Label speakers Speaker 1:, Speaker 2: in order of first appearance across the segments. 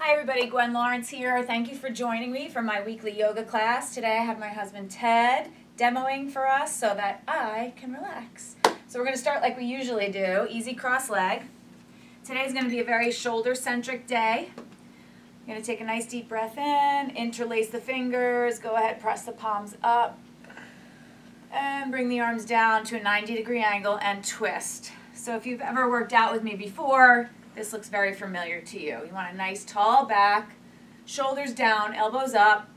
Speaker 1: Hi everybody, Gwen Lawrence here. Thank you for joining me for my weekly yoga class. Today I have my husband Ted demoing for us so that I can relax. So we're going to start like we usually do, easy cross leg. Today's going to be a very shoulder-centric day. I'm going to take a nice deep breath in, interlace the fingers, go ahead, press the palms up, and bring the arms down to a 90-degree angle and twist. So if you've ever worked out with me before, this looks very familiar to you. You want a nice tall back, shoulders down, elbows up,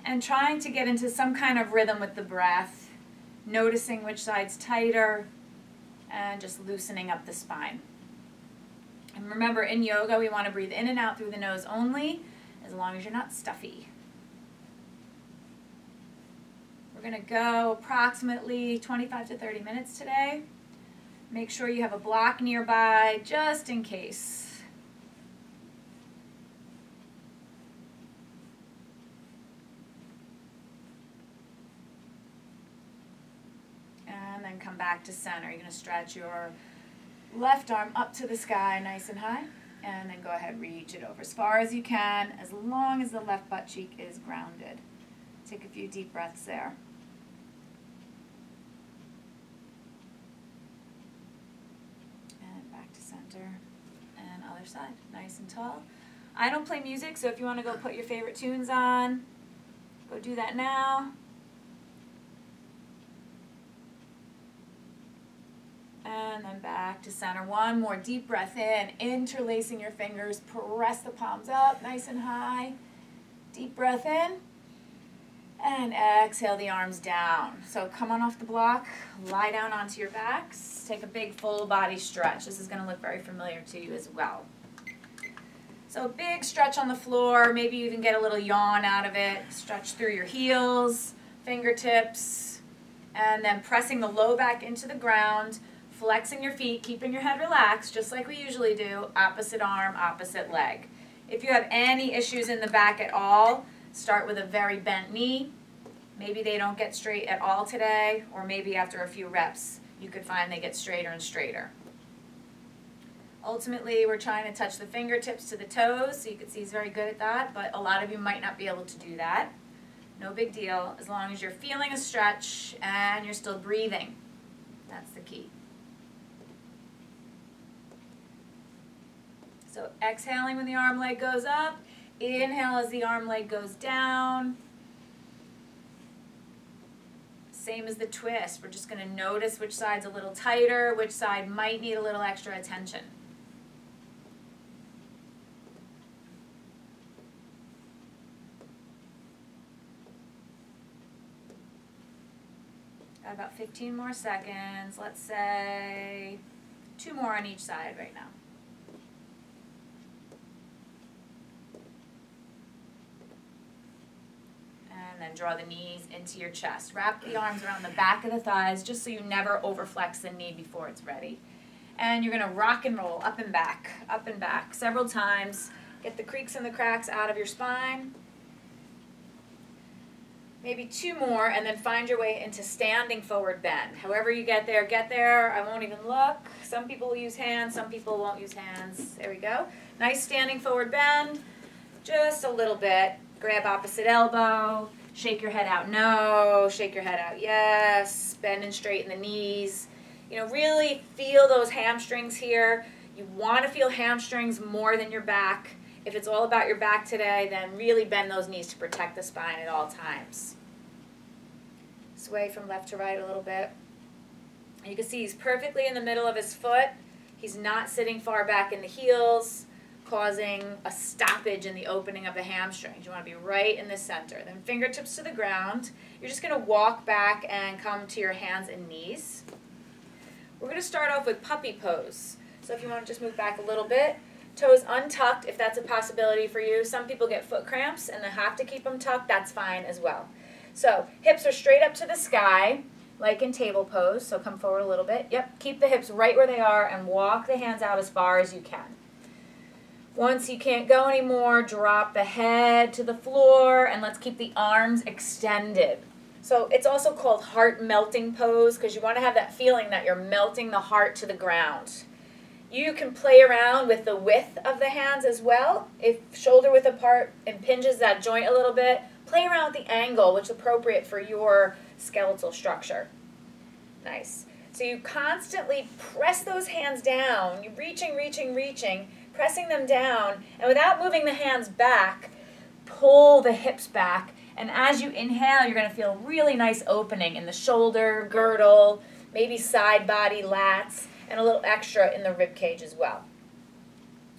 Speaker 1: and trying to get into some kind of rhythm with the breath, noticing which side's tighter, and just loosening up the spine. And remember, in yoga, we want to breathe in and out through the nose only, as long as you're not stuffy. We're going to go approximately 25 to 30 minutes today. Make sure you have a block nearby, just in case. And then come back to center. You're going to stretch your left arm up to the sky, nice and high. And then go ahead, reach it over as far as you can, as long as the left butt cheek is grounded. Take a few deep breaths there. Center and other side, nice and tall. I don't play music, so if you want to go put your favorite tunes on, go do that now. And then back to center. One more deep breath in, interlacing your fingers, press the palms up nice and high. Deep breath in. And exhale the arms down. So come on off the block, lie down onto your backs, take a big full body stretch. This is going to look very familiar to you as well. So big stretch on the floor, maybe you even get a little yawn out of it. Stretch through your heels, fingertips, and then pressing the low back into the ground, flexing your feet, keeping your head relaxed, just like we usually do, opposite arm, opposite leg. If you have any issues in the back at all, start with a very bent knee. Maybe they don't get straight at all today, or maybe after a few reps, you could find they get straighter and straighter. Ultimately, we're trying to touch the fingertips to the toes, so you can see he's very good at that, but a lot of you might not be able to do that. No big deal, as long as you're feeling a stretch and you're still breathing. That's the key. So exhaling when the arm leg goes up. Inhale as the arm leg goes down. Same as the twist. We're just going to notice which side's a little tighter, which side might need a little extra attention. Got about 15 more seconds. Let's say 2 more on each side right now. And then draw the knees into your chest. Wrap the arms around the back of the thighs just so you never overflex the knee before it's ready. And you're going to rock and roll up and back several times. Get the creaks and the cracks out of your spine. Maybe 2 more, and then find your way into standing forward bend. However you get there, get there. I won't even look. Some people will use hands, some people won't use hands. There we go. Nice standing forward bend. Just a little bit. Grab opposite elbow. Shake your head out, no. Shake your head out, yes. Bend and straighten the knees. You know, really feel those hamstrings here. You want to feel hamstrings more than your back. If it's all about your back today, then really bend those knees to protect the spine at all times. Sway from left to right a little bit. You can see he's perfectly in the middle of his foot. He's not sitting far back in the heels, causing a stoppage in the opening of the hamstrings. You want to be right in the center. Then fingertips to the ground. You're just going to walk back and come to your hands and knees. We're going to start off with puppy pose. So if you want to just move back a little bit. Toes untucked if that's a possibility for you. Some people get foot cramps and they have to keep them tucked. That's fine as well. So hips are straight up to the sky, like in table pose. So come forward a little bit. Yep, keep the hips right where they are and walk the hands out as far as you can. Once you can't go anymore, drop the head to the floor, and let's keep the arms extended. So it's also called heart melting pose because you want to have that feeling that you're melting the heart to the ground. You can play around with the width of the hands as well. If shoulder width apart impinges that joint a little bit, play around with the angle, which is appropriate for your skeletal structure. Nice. So you constantly press those hands down. You're reaching, reaching, reaching, pressing them down, and without moving the hands back, pull the hips back. And as you inhale, you're going to feel really nice opening in the shoulder, girdle, maybe side body, lats, and a little extra in the rib cage as well.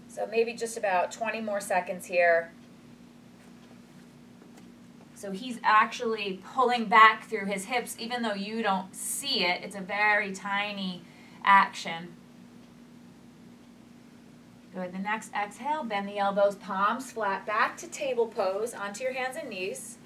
Speaker 1: So maybe just about 20 more seconds here. So he's actually pulling back through his hips, even though you don't see it. It's a very tiny action. Good. The next exhale, bend the elbows, palms flat back to table pose, onto your hands and knees.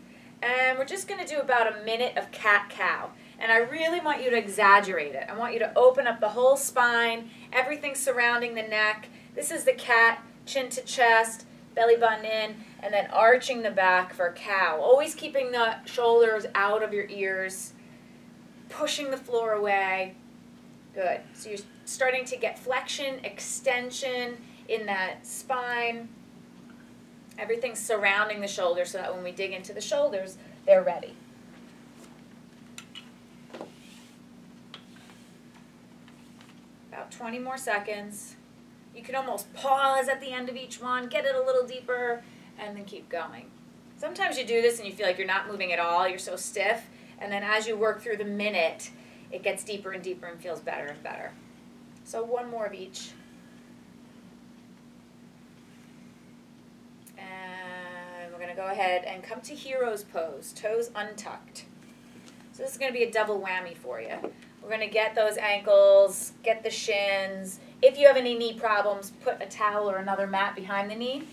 Speaker 1: And we're just going to do about a minute of cat-cow. And I really want you to exaggerate it. I want you to open up the whole spine, everything surrounding the neck. This is the cat, chin to chest, belly button in, and then arching the back for cow. Always keeping the shoulders out of your ears, pushing the floor away. Good. So you're starting to get flexion, extension in that spine. Everything's surrounding the shoulders so that when we dig into the shoulders, they're ready. About 20 more seconds. You can almost pause at the end of each one, get it a little deeper, and then keep going. Sometimes you do this and you feel like you're not moving at all, you're so stiff, and then as you work through the minute, it gets deeper and deeper and feels better and better. So one more of each. And we're going to go ahead and come to hero's pose, toes untucked. So this is going to be a double whammy for you. We're going to get those ankles, get the shins. If you have any knee problems, put a towel or another mat behind the knee,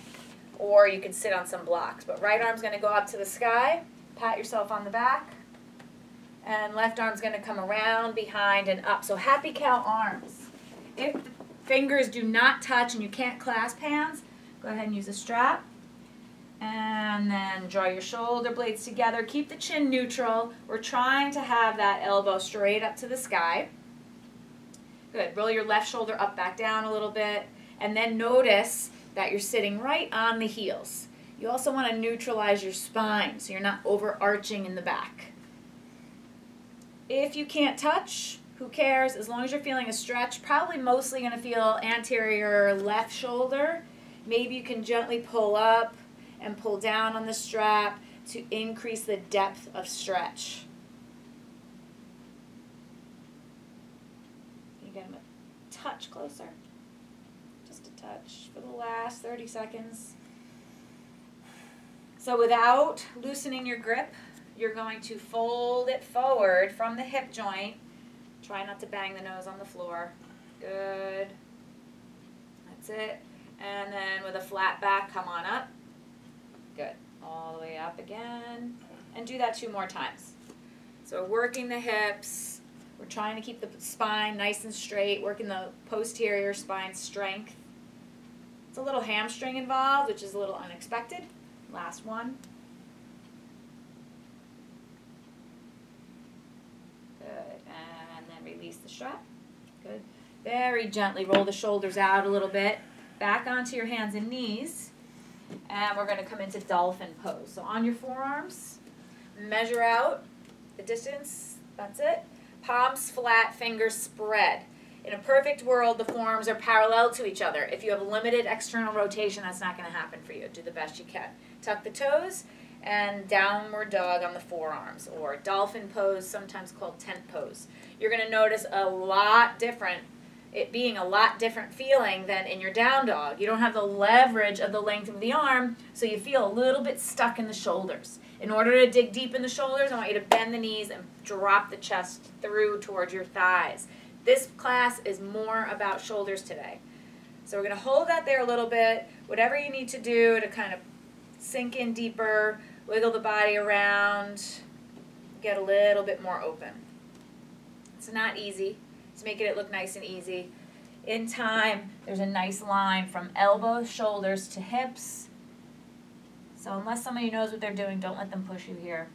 Speaker 1: or you can sit on some blocks. But right arm's going to go up to the sky, pat yourself on the back, and left arm's going to come around, behind, and up. So happy cow arms. If the fingers do not touch and you can't clasp hands, go ahead and use a strap. And then draw your shoulder blades together. Keep the chin neutral. We're trying to have that elbow straight up to the sky. Good. Roll your left shoulder up, back down a little bit. And then notice that you're sitting right on the heels. You also want to neutralize your spine so you're not overarching in the back. If you can't touch, who cares? As long as you're feeling a stretch, probably mostly going to feel anterior left shoulder. Maybe you can gently pull up and pull down on the strap to increase the depth of stretch. Can you get them a touch closer? Just a touch for the last 30 seconds. So without loosening your grip, you're going to fold it forward from the hip joint. Try not to bang the nose on the floor. Good. That's it. And then with a flat back, come on up. Good. All the way up again. And do that 2 more times. So we're working the hips. We're trying to keep the spine nice and straight, working the posterior spine strength. It's a little hamstring involved, which is a little unexpected. Last one. Good. And then release the strap. Good. Very gently roll the shoulders out a little bit. Back onto your hands and knees. And we're going to come into dolphin pose. So on your forearms, measure out the distance. That's it. Palms flat, fingers spread. In a perfect world, the forearms are parallel to each other. If you have limited external rotation, that's not going to happen for you. Do the best you can. Tuck the toes and downward dog on the forearms, or dolphin pose, sometimes called tent pose. You're going to notice a lot different, it being a lot different feeling than in your down dog. You don't have the leverage of the length of the arm, so you feel a little bit stuck in the shoulders. In order to dig deep in the shoulders, I want you to bend the knees and drop the chest through towards your thighs. This class is more about shoulders today. So we're going to hold that there a little bit. Whatever you need to do to kind of sink in deeper, wiggle the body around, get a little bit more open. It's not easy. It's making it look nice and easy. In time, there's a nice line from elbows, shoulders to hips. So unless somebody knows what they're doing, don't let them push you here.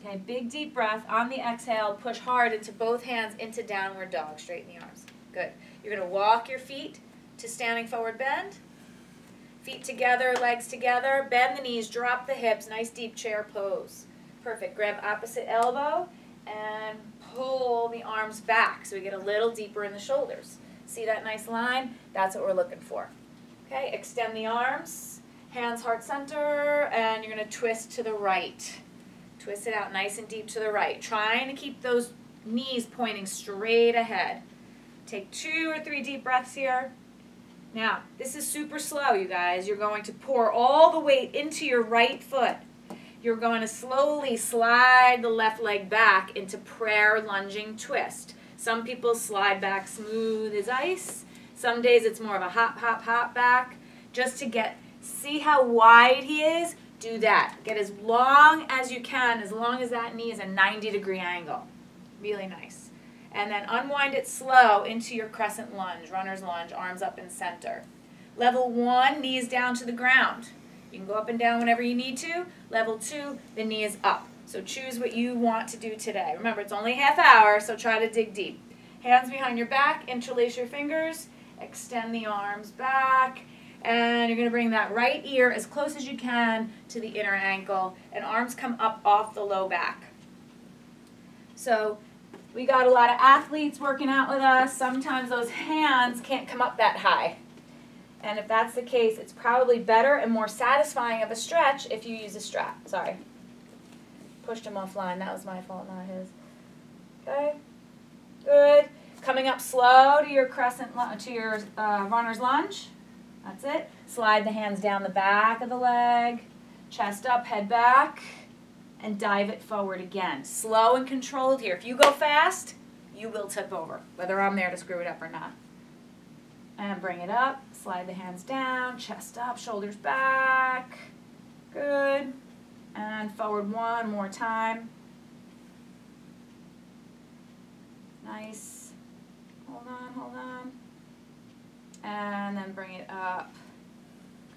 Speaker 1: Okay, big deep breath. On the exhale, push hard into both hands into downward dog. Straighten the arms. Good. You're going to walk your feet to standing forward bend. Feet together, legs together. Bend the knees, drop the hips. Nice deep chair pose. Perfect. Grab opposite elbow and pull the arms back so we get a little deeper in the shoulders. See that nice line? That's what we're looking for. Okay, extend the arms, hands heart center, and you're going to twist to the right. Twist it out nice and deep to the right. Trying to keep those knees pointing straight ahead. Take 2 or 3 deep breaths here. Now, this is super slow, you guys. You're going to pour all the weight into your right foot. You're going to slowly slide the left leg back into prayer lunging twist. Some people slide back smooth as ice. Some days it's more of a hop, hop, hop back. Just to see how wide he is, do that. Get as long as you can, as long as that knee is a 90-degree angle. Really nice. And then unwind it slow into your crescent lunge, runner's lunge, arms up in center. Level 1, knees down to the ground. You can go up and down whenever you need to. Level 2, the knee is up. So choose what you want to do today. Remember, it's only half hour, so try to dig deep. Hands behind your back, interlace your fingers, extend the arms back, and you're going to bring that right ear as close as you can to the inner ankle, and arms come up off the low back. So we got a lot of athletes working out with us. Sometimes those hands can't come up that high. And if that's the case, it's probably better and more satisfying of a stretch if you use a strap. Sorry. Pushed him offline. That was my fault, not his. Okay. Good. Coming up slow to your runner's lunge. That's it. Slide the hands down the back of the leg. Chest up, head back. And dive it forward again. Slow and controlled here. If you go fast, you will tip over, whether I'm there to screw it up or not. And bring it up. Slide the hands down. Chest up, shoulders back. Good. And forward one more time. Nice. Hold on, hold on. And then bring it up.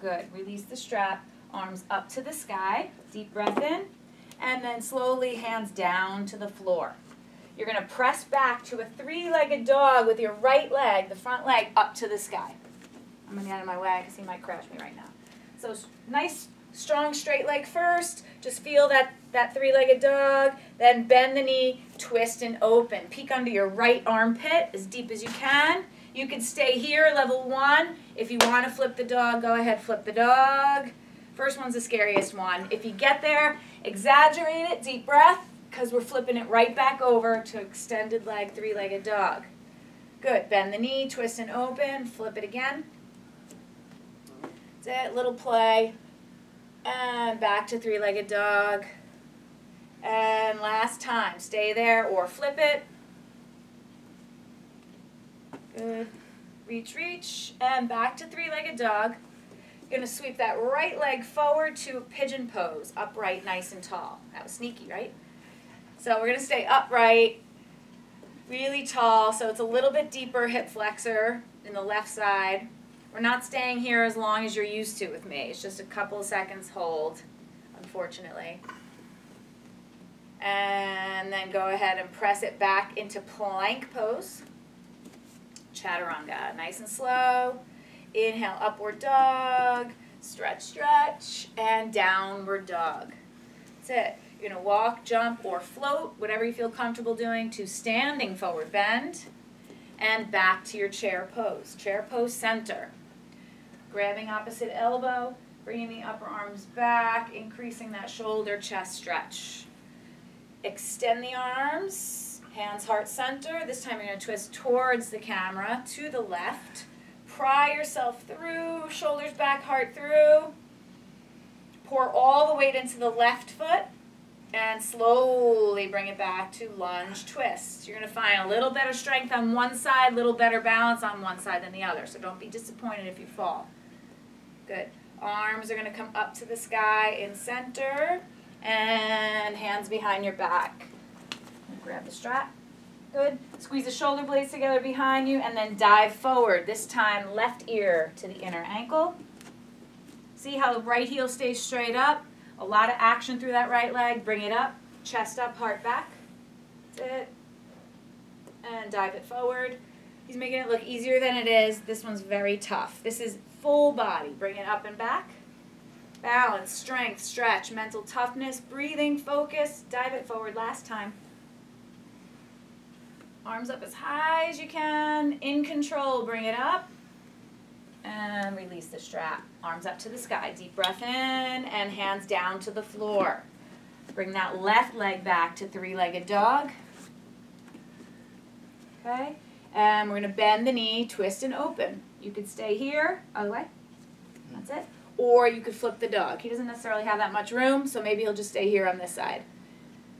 Speaker 1: Good. Release the strap. Arms up to the sky. Deep breath in. And then slowly hands down to the floor. You're going to press back to a 3-legged dog with your right leg, the front leg, up to the sky. I'm going to get out of my way because he might crash me right now. So nice, strong, straight leg first. Just feel that 3-legged dog. Then bend the knee, twist and open. Peek under your right armpit as deep as you can. You can stay here, level 1. If you want to flip the dog, go ahead, flip the dog. First one's the scariest one. If you get there, exaggerate it, deep breath, because we're flipping it right back over to extended leg, 3-legged dog. Good. Bend the knee, twist and open, flip it again. That's it, little play. And back to 3-legged dog. And last time, stay there or flip it. Good. Reach, reach, and back to 3-legged dog. You're going to sweep that right leg forward to a pigeon pose, upright, nice and tall. That was sneaky, right? So we're going to stay upright, really tall, so it's a little bit deeper hip flexor in the left side. We're not staying here as long as you're used to with me. It's just a couple of seconds hold, unfortunately. And then go ahead and press it back into plank pose. Chaturanga, nice and slow. Inhale, upward dog, stretch, stretch, and downward dog. That's it. You're going to walk, jump, or float, whatever you feel comfortable doing, to standing forward bend, and back to your chair pose. Chair pose center. Grabbing opposite elbow, bringing the upper arms back, increasing that shoulder chest stretch. Extend the arms, hands heart center. This time you're going to twist towards the camera, to the left. Pry yourself through, shoulders back, heart through. Pour all the weight into the left foot and slowly bring it back to lunge twist. You're going to find a little better strength on one side, a little better balance on one side than the other. So don't be disappointed if you fall. Good. Arms are going to come up to the sky in center and hands behind your back. Grab the strap. Good. Squeeze the shoulder blades together behind you and then dive forward. This time left ear to the inner ankle. See how the right heel stays straight up? A lot of action through that right leg. Bring it up. Chest up, heart back. That's it. And dive it forward. He's making it look easier than it is. This one's very tough. This is full body. Bring it up and back. Balance, strength, stretch, mental toughness, breathing, focus. Dive it forward last time. Arms up as high as you can. In control, bring it up. And release the strap. Arms up to the sky. Deep breath in and hands down to the floor. Bring that left leg back to three-legged dog. Okay? And we're going to bend the knee, twist and open. You could stay here, other way. That's it. Or you could flip the dog. He doesn't necessarily have that much room, so maybe he'll just stay here on this side.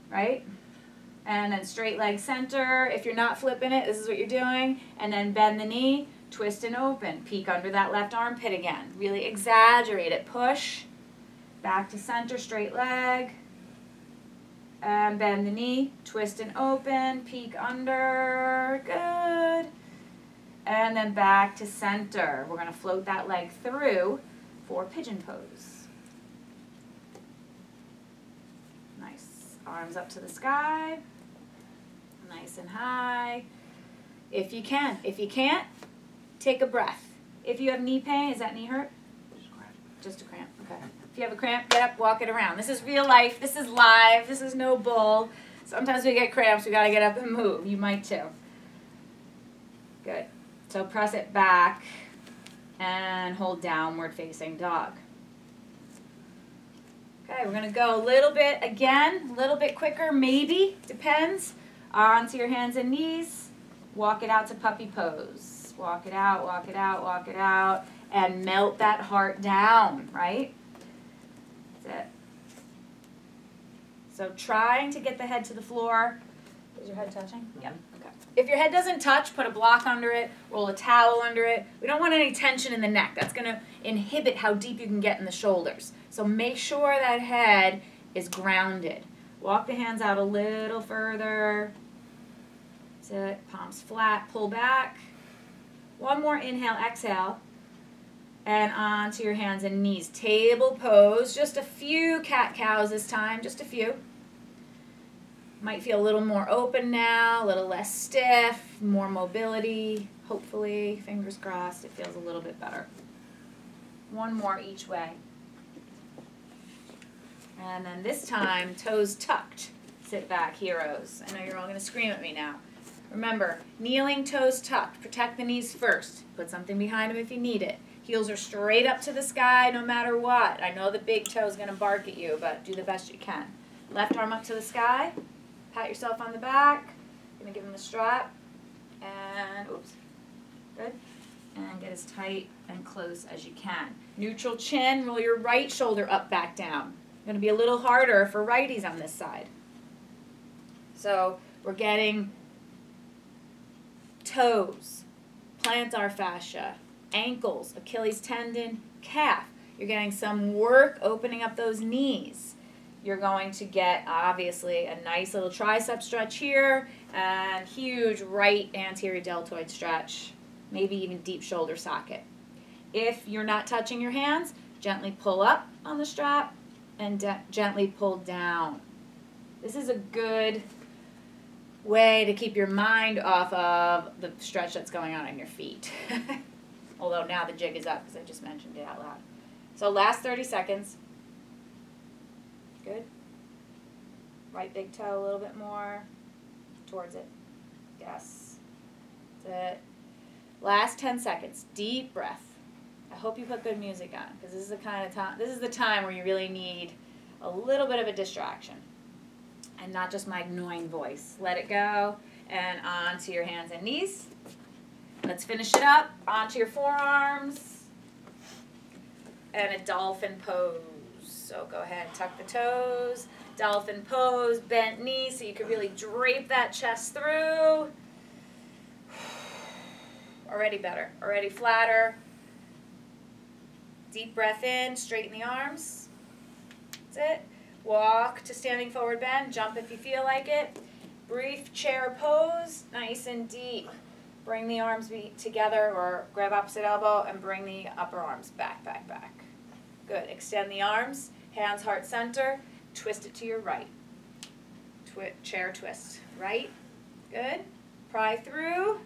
Speaker 1: Right? And then straight leg center. If you're not flipping it, this is what you're doing. And then bend the knee, twist and open. Peek under that left armpit again. Really exaggerate it. Push. Back to center, straight leg. And bend the knee, twist and open, peek under, good. And then back to center. We're going to float that leg through for pigeon pose. Nice. Arms up to the sky. Nice and high. If you can. If you can't, take a breath. If you have knee pain, is that knee hurt? Just a cramp. Okay. If you have a cramp, get up, walk it around. This is real life. This is live. This is no bull. Sometimes we get cramps. We got to get up and move. You might too. Good. So press it back and hold downward facing dog. Okay, we're going to go a little bit again, a little bit quicker, maybe. Depends. Onto your hands and knees. Walk it out to puppy pose. Walk it out, walk it out, walk it out. And melt that heart down, right? That's it. So trying to get the head to the floor. Is your head touching? Yep. Okay. If your head doesn't touch, put a block under it, roll a towel under it. We don't want any tension in the neck. That's going to inhibit how deep you can get in the shoulders. So make sure that head is grounded. Walk the hands out a little further. That's it. Palms flat. Pull back. One more inhale, exhale. And onto your hands and knees. Table pose. Just a few cat-cows this time. Just a few. Might feel a little more open now, a little less stiff, more mobility. Hopefully, fingers crossed, it feels a little bit better. One more each way. And then this time, toes tucked. Sit back, heroes. I know you're all going to scream at me now. Remember, kneeling, toes tucked. Protect the knees first. Put something behind them if you need it. Heels are straight up to the sky no matter what. I know the big toe is going to bark at you, but do the best you can. Left arm up to the sky. Pat yourself on the back. Going to give him the strap. And, oops. Good. And get as tight and close as you can. Neutral chin. Roll your right shoulder up, back down. Going to be a little harder for righties on this side. So we're getting toes, plantar fascia, ankles, Achilles tendon, calf. You're getting some work opening up those knees. You're going to get, obviously, a nice little tricep stretch here and huge right anterior deltoid stretch, maybe even deep shoulder socket. If you're not touching your hands, gently pull up on the strap and gently pull down. This is a good way to keep your mind off of the stretch that's going on in your feet. Although now the jig is up because I just mentioned it out loud. So last 30 seconds. Good. Right big toe a little bit more. Towards it. Yes. That's it. Last 10 seconds. Deep breath. I hope you put good music on because this is the kind of time, this is the time where you really need a little bit of a distraction. And not just my annoying voice. Let it go. And onto your hands and knees. Let's finish it up. Onto your forearms. And a dolphin pose. So go ahead and tuck the toes. Dolphin pose. Bent knees so you can really drape that chest through. Already better. Already flatter. Deep breath in. Straighten the arms. That's it. Walk to standing forward bend. Jump if you feel like it. Brief chair pose. Nice and deep. Bring the arms together or grab opposite elbow and bring the upper arms back, back, back. Good. Extend the arms. Hands heart center. Twist it to your right. Chair twist. Right. Good. Pry through.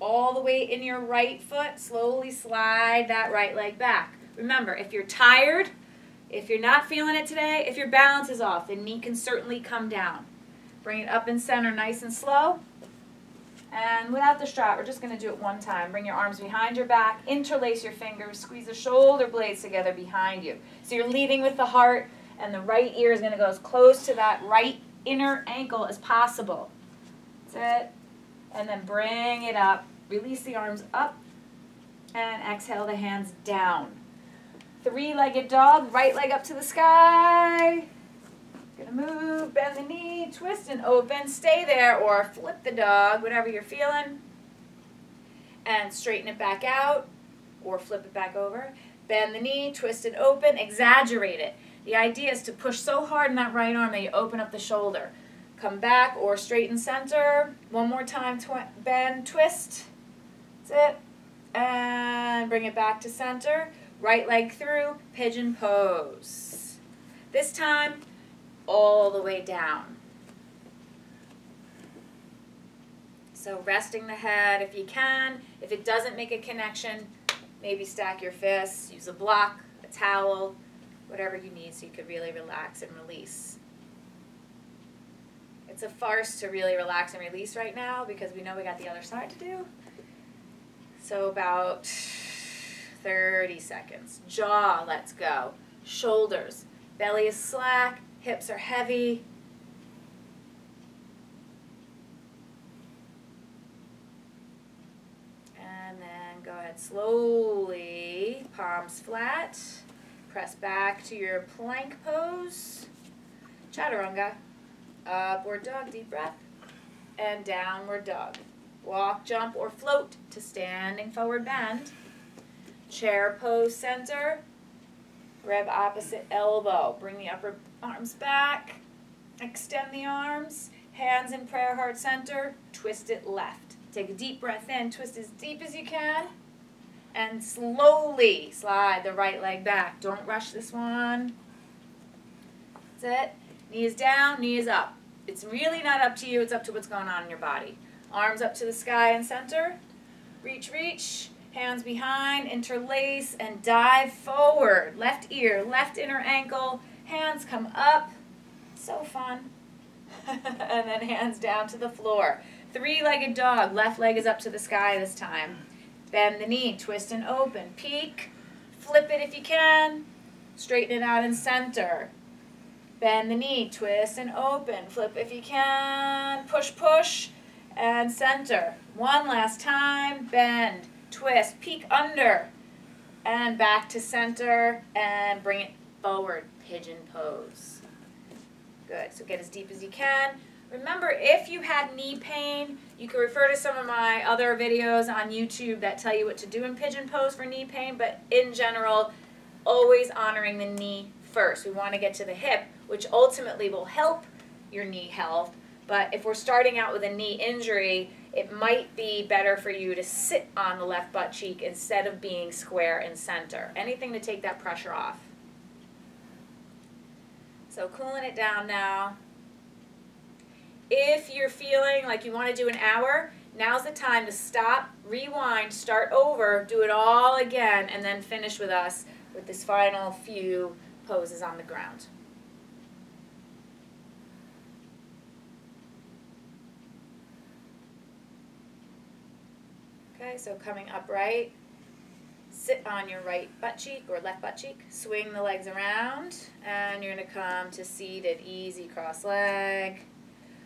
Speaker 1: all the weight in your right foot. Slowly slide that right leg back. Remember, if you're tired, if you're not feeling it today, if your balance is off, the knee can certainly come down. Bring it up and center nice and slow. And without the strap, we're just going to do it one time. Bring your arms behind your back, interlace your fingers, squeeze the shoulder blades together behind you. So you're leading with the heart, and the right ear is going to go as close to that right inner ankle as possible. That's it. And then bring it up. Release the arms up, and exhale the hands down. Three-legged dog, right leg up to the sky. Gonna move, bend the knee, twist and open, stay there, or flip the dog, whatever you're feeling. And straighten it back out, or flip it back over. Bend the knee, twist and open, exaggerate it. The idea is to push so hard in that right arm that you open up the shoulder. Come back or straighten center. One more time, bend, twist. That's it. And bring it back to center. Right leg through, pigeon pose. This time, all the way down. So resting the head if you can. If it doesn't make a connection, maybe stack your fists, use a block, a towel, whatever you need so you could really relax and release. It's a farce to really relax and release right now because we know we got the other side to do. So about 30 seconds. Jaw, let's go. Shoulders. Belly is slack. Hips are heavy. And then go ahead slowly, palms flat. Press back to your plank pose. Chaturanga. Upward dog, deep breath. And downward dog. Walk, jump, or float to standing forward bend. Chair pose center. Grab opposite elbow. Bring the upper arms back. Extend the arms. Hands in prayer heart center. Twist it left. Take a deep breath in. Twist as deep as you can. And slowly slide the right leg back. Don't rush this one. That's it. Knees down, knees up. It's really not up to you. It's up to what's going on in your body. Arms up to the sky and center. Reach, reach. Hands behind, interlace, and dive forward. Left ear, left inner ankle. Hands come up. So fun. And then hands down to the floor. Three-legged dog. Left leg is up to the sky this time. Bend the knee, twist and open. Peek. Flip it if you can. Straighten it out and center. Bend the knee, twist and open. Flip if you can. Push, push, and center. One last time. Bend. Twist, peek under, and back to center, and bring it forward, pigeon pose. Good, so get as deep as you can. Remember, if you had knee pain, you can refer to some of my other videos on YouTube that tell you what to do in pigeon pose for knee pain, but in general, always honoring the knee first. We want to get to the hip, which ultimately will help your knee health, but if we're starting out with a knee injury, it might be better for you to sit on the left butt cheek instead of being square in center. Anything to take that pressure off. So cooling it down now. If you're feeling like you want to do an hour, now's the time to stop, rewind, start over, do it all again, and then finish with us with this final few poses on the ground. Okay, so coming upright, sit on your right butt cheek or left butt cheek, swing the legs around, and you're going to come to seated, easy cross leg,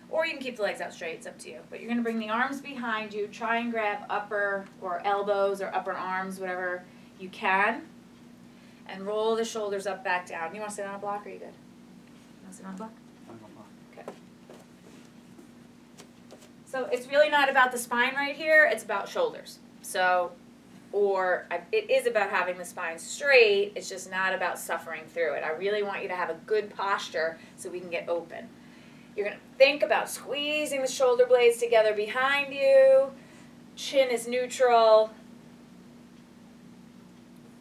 Speaker 1: or you can keep the legs out straight, it's up to you. But you're going to bring the arms behind you, try and grab upper or elbows or upper arms, whatever you can, and roll the shoulders up, back down. You want to sit on a block or are you good? You want to sit on a block? Okay. So it's really not about the spine right here, it's about shoulders. So, it is about having the spine straight, it's just not about suffering through it. I really want you to have a good posture so we can get open. You're going to think about squeezing the shoulder blades together behind you. Chin is neutral.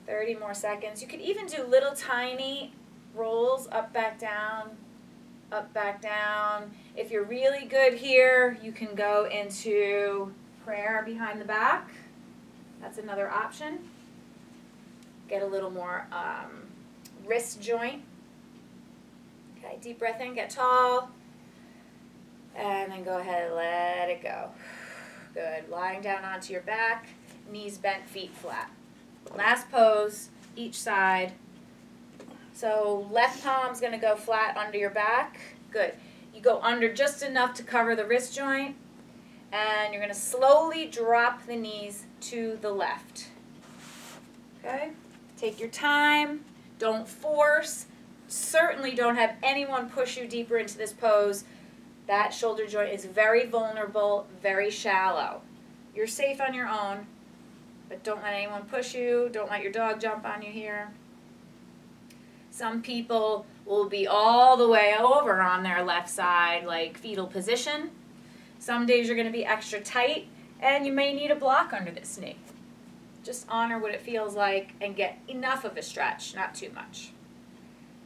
Speaker 1: 30 more seconds. You could even do little tiny rolls, up, back, down, up, back, down. If you're really good here, you can go into prayer behind the back. That's another option. Get a little more wrist joint. Okay, deep breath in, get tall. And then go ahead and let it go. Good. Lying down onto your back, knees bent, feet flat. Last pose, each side. So left palm's going to go flat under your back. Good. You go under just enough to cover the wrist joint. And you're going to slowly drop the knees to the left. Okay? Take your time. Don't force. Certainly don't have anyone push you deeper into this pose. That shoulder joint is very vulnerable, very shallow. You're safe on your own, but don't let anyone push you. Don't let your dog jump on you here. Some people will be all the way over on their left side, like fetal position. Some days you're going to be extra tight, and you may need a block under this knee. Just honor what it feels like and get enough of a stretch, not too much.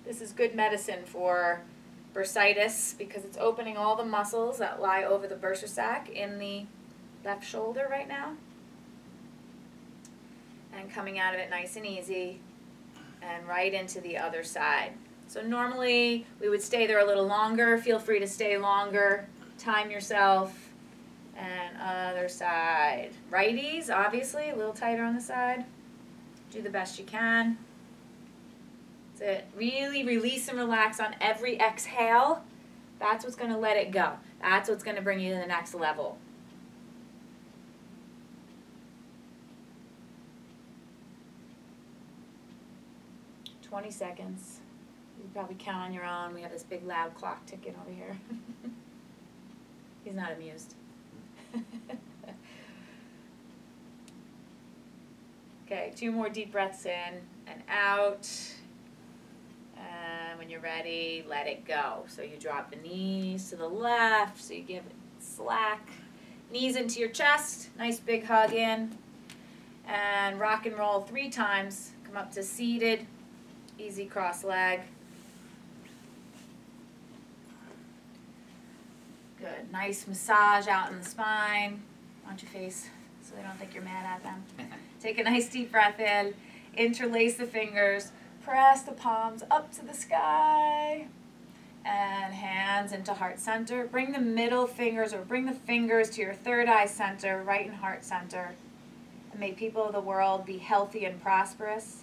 Speaker 1: This is good medicine for bursitis because it's opening all the muscles that lie over the bursa sac in the left shoulder right now. And coming out of it nice and easy and right into the other side. So normally we would stay there a little longer. Feel free to stay longer. Time yourself. And other side. Righties, obviously, a little tighter on the side. Do the best you can. That's it. Really release and relax on every exhale. That's what's going to let it go. That's what's going to bring you to the next level. "20 seconds. You probably count on your own. We have this big loud clock ticking over here. He's not amused. Okay, 2 more deep breaths in and out. And when you're ready, let it go. So you drop the knees to the left, so you give it slack. Knees into your chest, nice big hug in. And rock and roll 3 times. Come up to seated, easy cross leg. Good, nice massage out in the spine. On your face, so they don't think you're mad at them. Take a nice deep breath in, interlace the fingers, press the palms up to the sky, and hands into heart center. Bring the middle fingers or bring the fingers to your third eye center, right in heart center. And may people of the world be healthy and prosperous.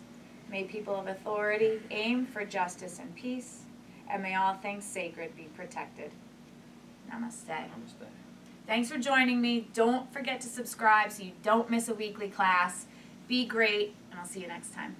Speaker 1: May people of authority aim for justice and peace. And may all things sacred be protected. Namaste.
Speaker 2: Namaste.
Speaker 1: Thanks for joining me. Don't forget to subscribe so you don't miss a weekly class. Be great, and I'll see you next time.